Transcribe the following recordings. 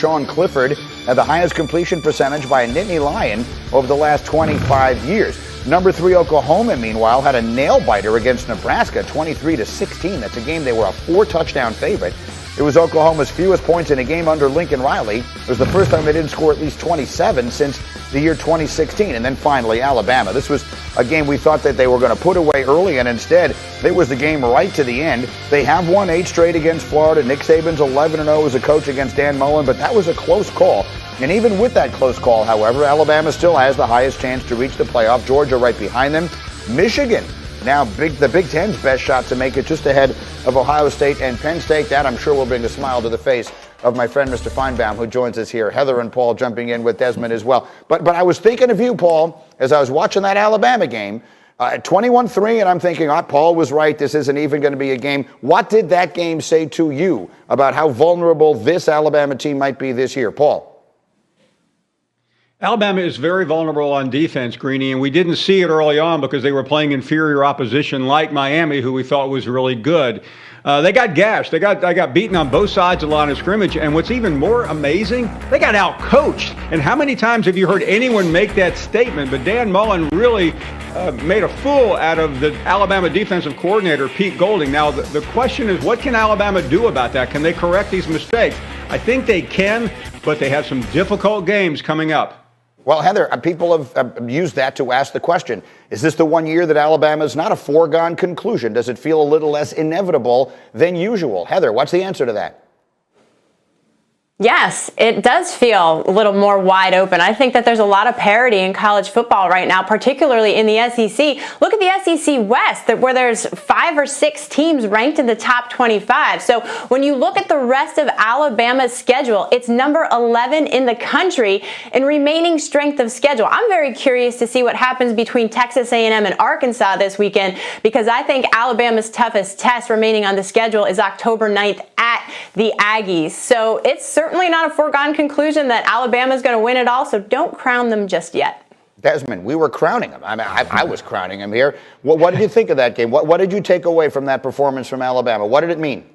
Sean Clifford had the highest completion percentage by a Nittany Lion over the last 25 years. Number 3 Oklahoma, meanwhile, had a nail-biter against Nebraska, 23-16. That's a game they were a 4-touchdown favorite. It was Oklahoma's fewest points in a game under Lincoln Riley. It was the first time they didn't score at least 27 since the year 2016. And then finally, Alabama. This was a game we thought that they were going to put away early, and instead, it was the game right to the end. They have won 8 straight against Florida. Nick Saban's 11-0 as a coach against Dan Mullen, but that was a close call. And even with that close call, however, Alabama still has the highest chance to reach the playoff. Georgia right behind them. Michigan, now the Big Ten's best shot to make it, just ahead of Ohio State and Penn State. That, I'm sure, will bring a smile to the face of my friend Mr. Finebaum, who joins us here. Heather and Paul jumping in with Desmond as well. But I was thinking of you, Paul, as I was watching that Alabama game. 21-3, and I'm thinking, Paul was right. This isn't even going to be a game. What did that game say to you about how vulnerable this Alabama team might be this year? Paul? Alabama is very vulnerable on defense, Greeny, and we didn't see it early on because they were playing inferior opposition like Miami, who we thought was really good. They got gashed. They got beaten on both sides of the line of scrimmage. And what's even more amazing, they got out-coached. And how many times have you heard anyone make that statement? But Dan Mullen really made a fool out of the Alabama defensive coordinator, Pete Golding. Now, the question is, what can Alabama do about that? Can they correct these mistakes? I think they can, but they have some difficult games coming up. Well, Heather, people have used that to ask the question, is this the one year that Alabama is not a foregone conclusion? Does it feel a little less inevitable than usual? Heather, what's the answer to that? Yes, it does feel a little more wide open. I think that there's a lot of parity in college football right now, particularly in the SEC. Look at the SEC West, where there's 5 or 6 teams ranked in the top 25. So when you look at the rest of Alabama's schedule, it's number 11 in the country in remaining strength of schedule. I'm very curious to see what happens between Texas A&M and Arkansas this weekend, because I think Alabama's toughest test remaining on the schedule is October 9th at the Aggies. So it's certainly not a foregone conclusion that Alabama's going to win it all, so don't crown them just yet. Desmond, we were crowning him. I was crowning him here. What did you think of that game? What did you take away from that performance from Alabama? What did it mean?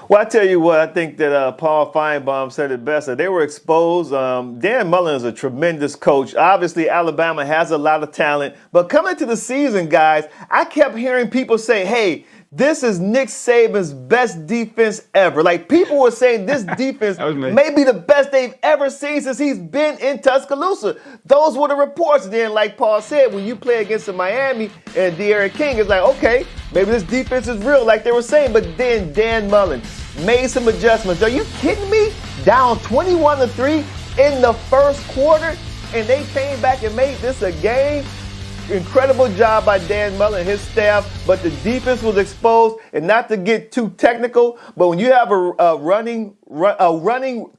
Well, I tell you what, I think that Paul Finebaum said it best. They were exposed. Dan Mullen is a tremendous coach. Obviously, Alabama has a lot of talent. But coming to the season, guys, I kept hearing people say, hey, this is Nick Saban's best defense ever. Like, people were saying this defense may be the best they've ever seen since he's been in Tuscaloosa. Those were the reports. Then, like Paul said, when you play against the Miami and De'Aaron King, it's like, okay, maybe this defense is real, like they were saying. But then Dan Mullen made some adjustments. Are you kidding me? Down 21-3 in the first quarter, and they came back and made this a game? Incredible job by Dan Mullen and his staff, but the defense was exposed. And not to get too technical, but when you have a running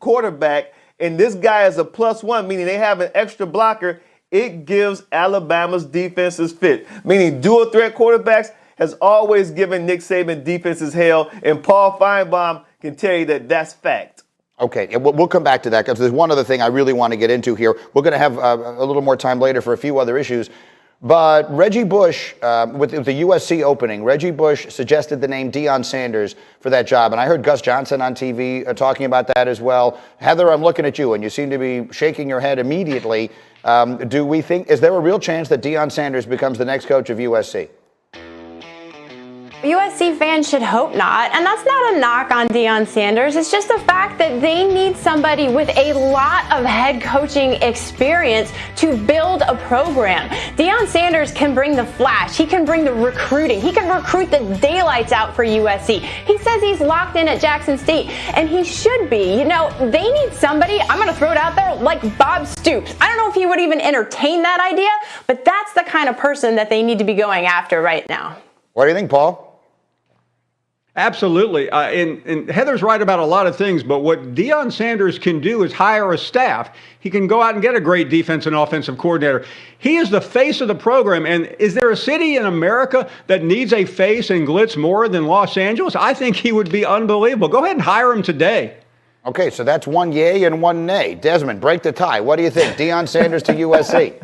quarterback and this guy is a +1, meaning they have an extra blocker, it gives Alabama's defenses fit. Meaning dual threat quarterbacks has always given Nick Saban defenses hell, and Paul Finebaum can tell you that that's fact. Okay, we'll come back to that because there's one other thing I really want to get into here. We're going to have a little more time later for a few other issues. But Reggie Bush, with the USC opening, Reggie Bush suggested the name Deion Sanders for that job. And I heard Gus Johnson on TV talking about that as well. Heather, I'm looking at you, and you seem to be shaking your head immediately. Do we think, is there a real chance that Deion Sanders becomes the next coach of USC? USC fans should hope not, and that's not a knock on Deion Sanders. It's just the fact that they need somebody with a lot of head coaching experience to build a program. Deion Sanders can bring the flash. He can bring the recruiting. He can recruit the daylights out for USC. He says he's locked in at Jackson State, and he should be. You know, they need somebody, I'm going to throw it out there, like Bob Stoops. I don't know if he would even entertain that idea, but that's the kind of person that they need to be going after right now. What do you think, Paul? Absolutely. And Heather's right about a lot of things, but what Deion Sanders can do is hire a staff. He can go out and get a great defense and offensive coordinator. He is the face of the program. And is there a city in America that needs a face and glitz more than Los Angeles? I think he would be unbelievable. Go ahead and hire him today. Okay, so that's one yay and one nay. Desmond, break the tie. What do you think? Deion Sanders to USC?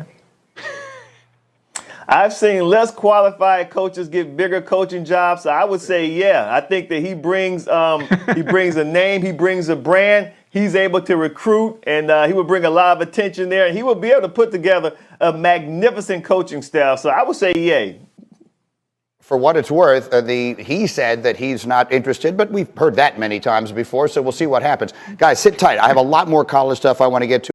I've seen less qualified coaches get bigger coaching jobs. So I would say, yeah, I think that he brings a name, he brings a brand. He's able to recruit, and he will bring a lot of attention there. And he will be able to put together a magnificent coaching staff. So I would say, yay. For what it's worth, he said that he's not interested, but we've heard that many times before, so we'll see what happens. Guys, sit tight. I have a lot more college stuff I want to get to.